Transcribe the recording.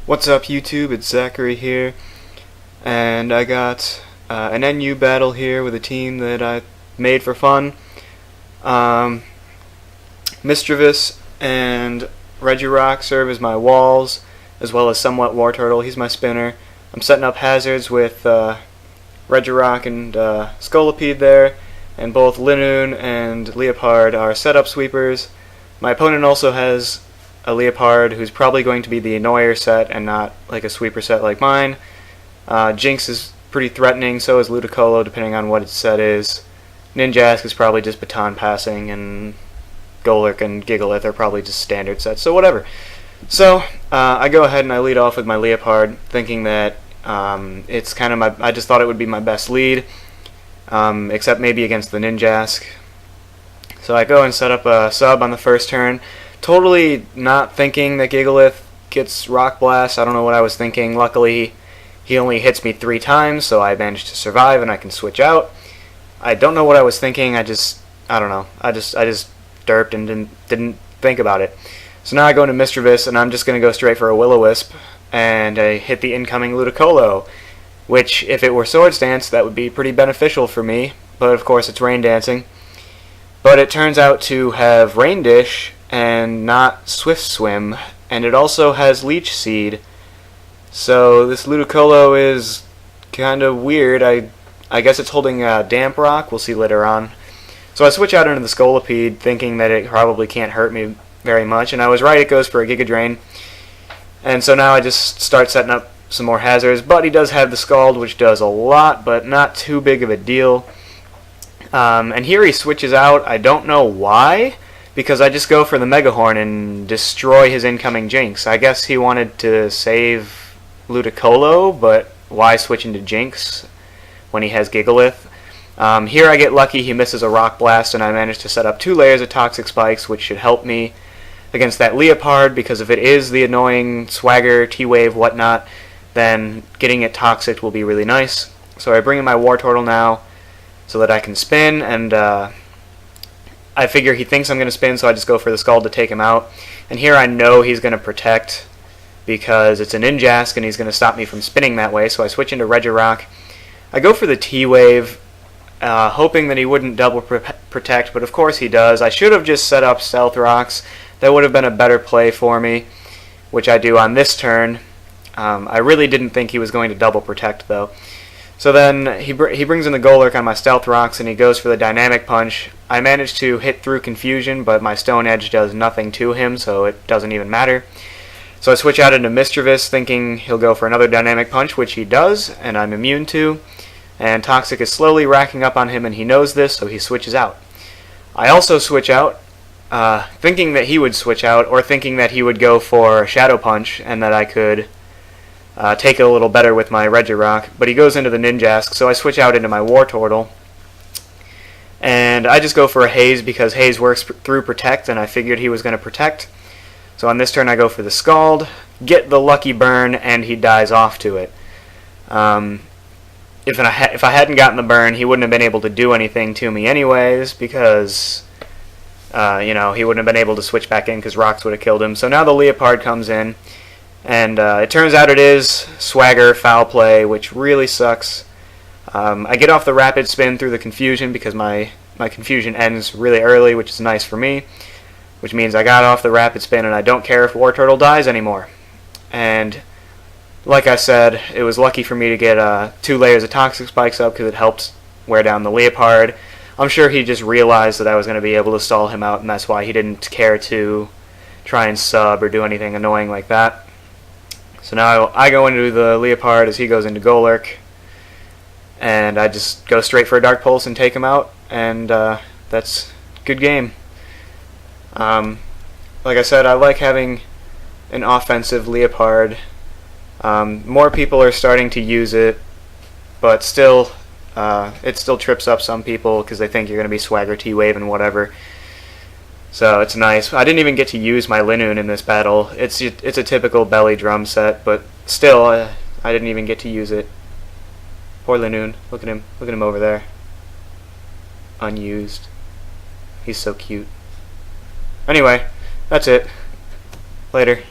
What's up YouTube, it's Zachary here, and I got an NU battle here with a team that I made for fun. Mischievous and Regirock serve as my walls, as well as Somewhat War Turtle, he's my spinner. I'm setting up hazards with Regirock and Scolipede there, and both Linoon and Leopard are setup sweepers. My opponent also has a Leopard who's probably going to be the annoyer set and not like a sweeper set like mine. Jinx is pretty threatening, so is Ludicolo depending on what its set is. Ninjask is probably just baton passing, and Golurk and Gigalith are probably just standard sets, so whatever. So I go ahead and I lead off with my Leopard, thinking that it's kind of I just thought it would be my best lead, except maybe against the Ninjask. So I go and set up a sub on the first turn, totally not thinking that Gigalith gets Rock Blast. I don't know what I was thinking. Luckily, he only hits me 3 times, so I managed to survive and I can switch out. I don't know what I was thinking. I don't know. I just derped and didn't think about it. So now I go into Mischievous, and I'm just going to go straight for a Will-O-Wisp, and I hit the incoming Ludicolo, which, if it were Swords Dance, that would be pretty beneficial for me, but of course it's Rain Dancing. But it turns out to have Rain Dish and not Swift Swim, and it also has Leech Seed. So this Ludicolo is kind of weird. I guess it's holding Damp Rock. We'll see later on. So I switch out into the Scolipede, thinking that it probably can't hurt me very much, and I was right. It goes for a Giga Drain. And so now I just start setting up some more hazards, but he does have the Scald, which does a lot, but not too big of a deal. And here he switches out. I don't know why, because I just go for the Mega Horn and destroy his incoming Jinx. I guess he wanted to save Ludicolo, but why switch into Jinx when he has Gigalith? Here I get lucky, he misses a Rock Blast, and I manage to set up 2 layers of Toxic Spikes, which should help me against that Leopard, because if it is the annoying Swagger, T-Wave, whatnot, then getting it Toxic will be really nice. So I bring in my War Turtle now, so that I can spin, and I figure he thinks I'm going to spin, so I just go for the Scald to take him out. And here I know he's going to protect, because it's a Ninjask, and he's going to stop me from spinning that way, so I switch into Regirock. I go for the T-Wave, hoping that he wouldn't double protect, but of course he does. I should have just set up Stealth Rocks. That would have been a better play for me, which I do on this turn. I really didn't think he was going to double protect, though. So then he brings in the Golurk on my Stealth Rocks, and he goes for the Dynamic Punch. I managed to hit through Confusion, but my Stone Edge does nothing to him, so it doesn't even matter. So I switch out into Mischievous, thinking he'll go for another Dynamic Punch, which he does, and I'm immune to. And Toxic is slowly racking up on him, and he knows this, so he switches out. I also switch out, thinking that he would switch out, or thinking that he would go for Shadow Punch, and that I could take it a little better with my Regirock, but he goes into the Ninjask, so I switch out into my War Turtle. And I just go for a Haze, because Haze works through Protect, and I figured he was going to Protect. So on this turn I go for the Scald, get the Lucky Burn, and he dies off to it. If I hadn't gotten the burn, he wouldn't have been able to do anything to me anyways, because he wouldn't have been able to switch back in, because Rocks would have killed him. So now the Leopard comes in, and it turns out it is Swagger Foul Play, which really sucks. I get off the Rapid Spin through the Confusion, because my Confusion ends really early, which is nice for me, which means I got off the Rapid Spin, and I don't care if War Turtle dies anymore. And like I said, it was lucky for me to get 2 layers of Toxic Spikes up, because it helped wear down the Leopard. I'm sure he just realized that I was going to be able to stall him out, and that's why he didn't care to try and sub or do anything annoying like that. So now I go into the Leopard as he goes into Golurk, and I just go straight for a Dark Pulse and take him out, and that's good game. Like I said, I like having an offensive Leopard. More people are starting to use it, but still, it still trips up some people because they think you're going to be Swagger, T-Wave, and whatever. So it's nice. I didn't even get to use my Linoon in this battle. It's a typical belly drum set, but still, I didn't even get to use it. Poor Linoon. Look at him over there. Unused. He's so cute. Anyway, that's it. Later.